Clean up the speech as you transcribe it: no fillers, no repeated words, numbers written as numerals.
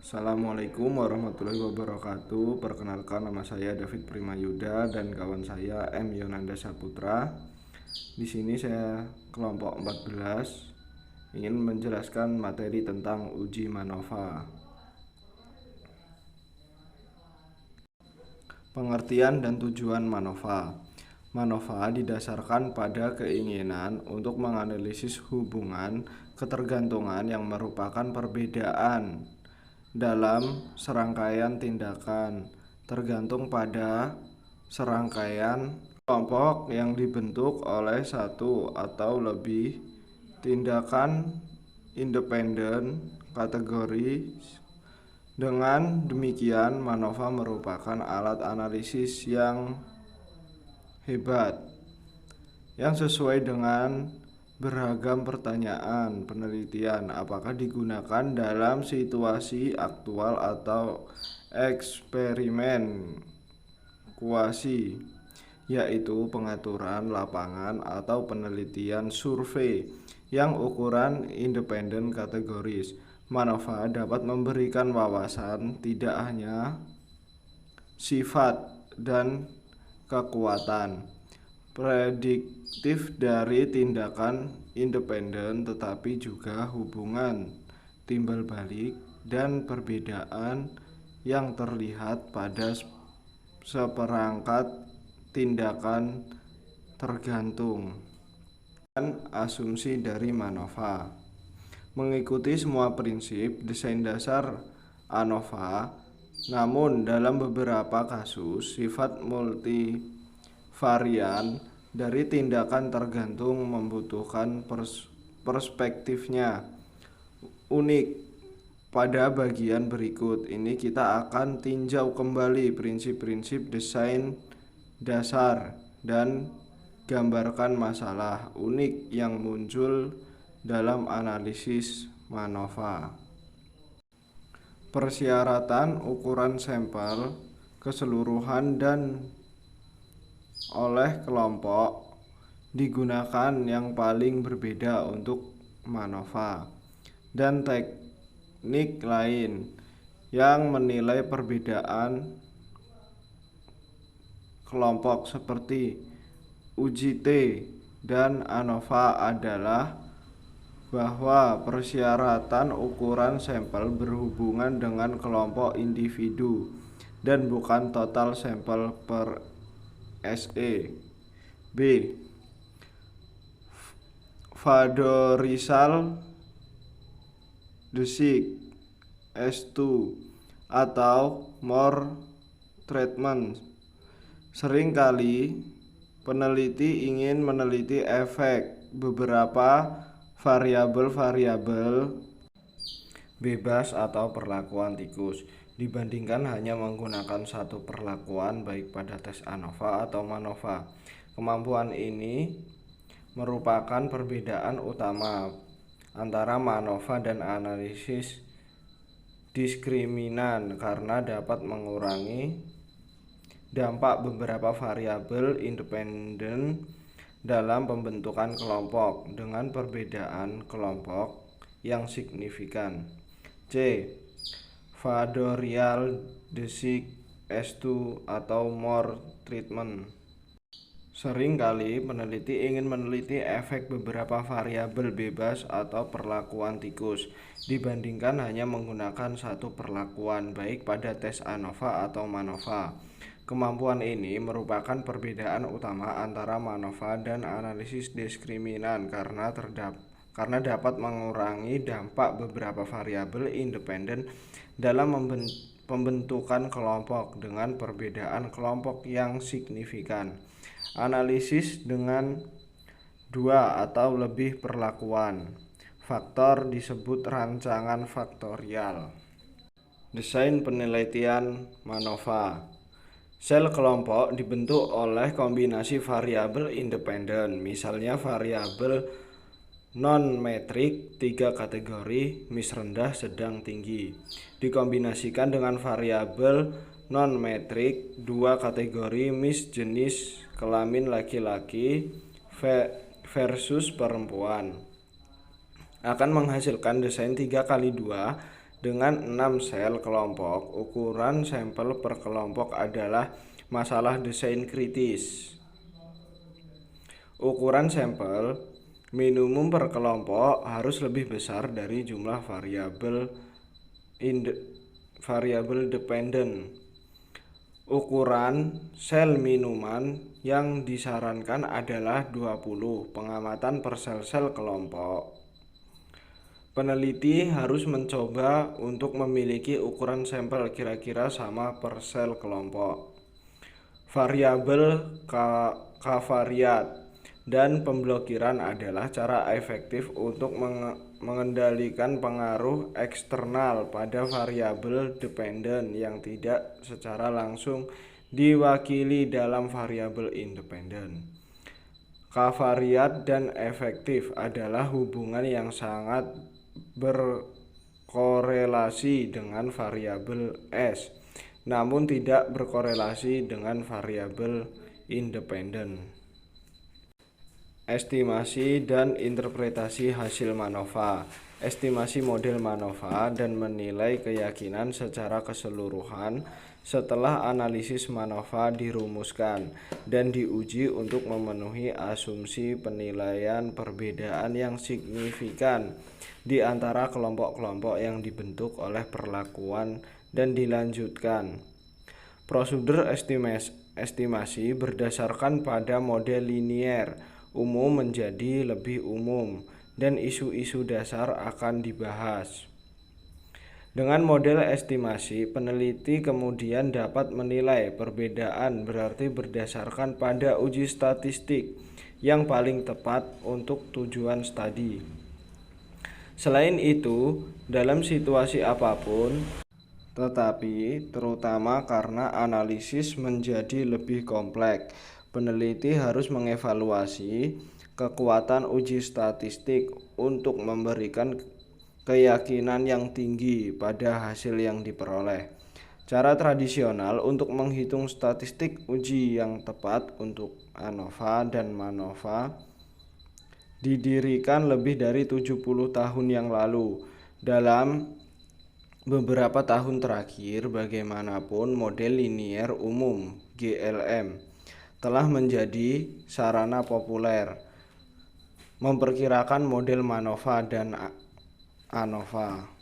Assalamualaikum warahmatullahi wabarakatuh. Perkenalkan, nama saya David Primayuda dan kawan saya M. Yonanda Saputra. Di sini saya kelompok 14 ingin menjelaskan materi tentang uji MANOVA. Pengertian dan tujuan MANOVA. MANOVA didasarkan pada keinginan untuk menganalisis hubungan ketergantungan yang merupakan perbedaan dalam serangkaian tindakan tergantung pada serangkaian kelompok yang dibentuk oleh satu atau lebih tindakan independen kategoris. Dengan demikian, MANOVA merupakan alat analisis yang hebat yang sesuai dengan beragam pertanyaan penelitian, apakah digunakan dalam situasi aktual atau eksperimen kuasi, yaitu pengaturan lapangan atau penelitian survei yang ukuran independen kategoris. MANOVA dapat memberikan wawasan tidak hanya sifat dan kekuatan prediktif dari tindakan independen, tetapi juga hubungan timbal balik dan perbedaan yang terlihat pada seperangkat tindakan tergantung. Dan asumsi dari MANOVA mengikuti semua prinsip desain dasar ANOVA, namun dalam beberapa kasus sifat multivarian dari tindakan tergantung membutuhkan perspektifnya unik. Pada bagian berikut ini kita akan tinjau kembali prinsip-prinsip desain dasar dan gambarkan masalah unik yang muncul dalam analisis MANOVA. Persyaratan ukuran sampel keseluruhan dan oleh kelompok digunakan yang paling berbeda untuk MANOVA, dan teknik lain yang menilai perbedaan kelompok seperti uji T dan ANOVA adalah bahwa persyaratan ukuran sampel berhubungan dengan kelompok individu dan bukan total sampel per SE. B. Vadorizal-Desig S2 atau Moore treatment. Seringkali peneliti ingin meneliti efek beberapa variabel-variabel bebas atau perlakuan tikus dibandingkan hanya menggunakan satu perlakuan, baik pada tes ANOVA atau MANOVA. Kemampuan ini merupakan perbedaan utama antara MANOVA dan analisis diskriminan karena dapat mengurangi dampak beberapa variabel independen dalam pembentukan kelompok dengan perbedaan kelompok yang signifikan. C. Vadorizal-Desig S2 atau Moore treatment. Seringkali peneliti ingin meneliti efek beberapa variabel bebas atau perlakuan tikus dibandingkan hanya menggunakan satu perlakuan, baik pada tes ANOVA atau MANOVA. Kemampuan ini merupakan perbedaan utama antara MANOVA dan analisis diskriminan karena dapat mengurangi dampak beberapa variabel independen dalam pembentukan kelompok dengan perbedaan kelompok yang signifikan. Analisis dengan dua atau lebih perlakuan faktor disebut rancangan faktorial. Desain penelitian MANOVA. Sel kelompok dibentuk oleh kombinasi variabel independen, misalnya variabel non-metrik 3 kategori mis rendah, sedang, tinggi, dikombinasikan dengan variabel non-metrik 2 kategori mis jenis kelamin laki-laki versus perempuan, akan menghasilkan desain 3x2 Dengan 6 sel kelompok, ukuran sampel per kelompok adalah masalah desain kritis. Ukuran sampel minimum per kelompok harus lebih besar dari jumlah variabel dependen. Ukuran sel minuman yang disarankan adalah 20 pengamatan per sel-sel kelompok. Peneliti harus mencoba untuk memiliki ukuran sampel kira-kira sama per sel kelompok. Variabel kavariat dan pemblokiran adalah cara efektif untuk mengendalikan pengaruh eksternal pada variabel dependen yang tidak secara langsung diwakili dalam variabel independen. Kavariat dan efektif adalah hubungan yang sangat berkorelasi dengan variabel S, namun tidak berkorelasi dengan variabel independen. Estimasi dan interpretasi hasil MANOVA. Estimasi model MANOVA dan menilai keyakinan secara keseluruhan setelah analisis MANOVA dirumuskan dan diuji untuk memenuhi asumsi penilaian perbedaan yang signifikan di antara kelompok-kelompok yang dibentuk oleh perlakuan dan dilanjutkan. Prosedur estimasi berdasarkan pada model linier umum menjadi lebih umum dan isu-isu dasar akan dibahas. Dengan model estimasi, peneliti kemudian dapat menilai perbedaan berarti berdasarkan pada uji statistik yang paling tepat untuk tujuan studi. Selain itu, dalam situasi apapun, tetapi terutama karena analisis menjadi lebih kompleks, peneliti harus mengevaluasi kekuatan uji statistik untuk memberikan keyakinan yang tinggi pada hasil yang diperoleh. Cara tradisional untuk menghitung statistik uji yang tepat untuk ANOVA dan MANOVA didirikan lebih dari 70 tahun yang lalu. Dalam beberapa tahun terakhir, bagaimanapun model linier umum GLM telah menjadi sarana populer memperkirakan model MANOVA dan ANOVA.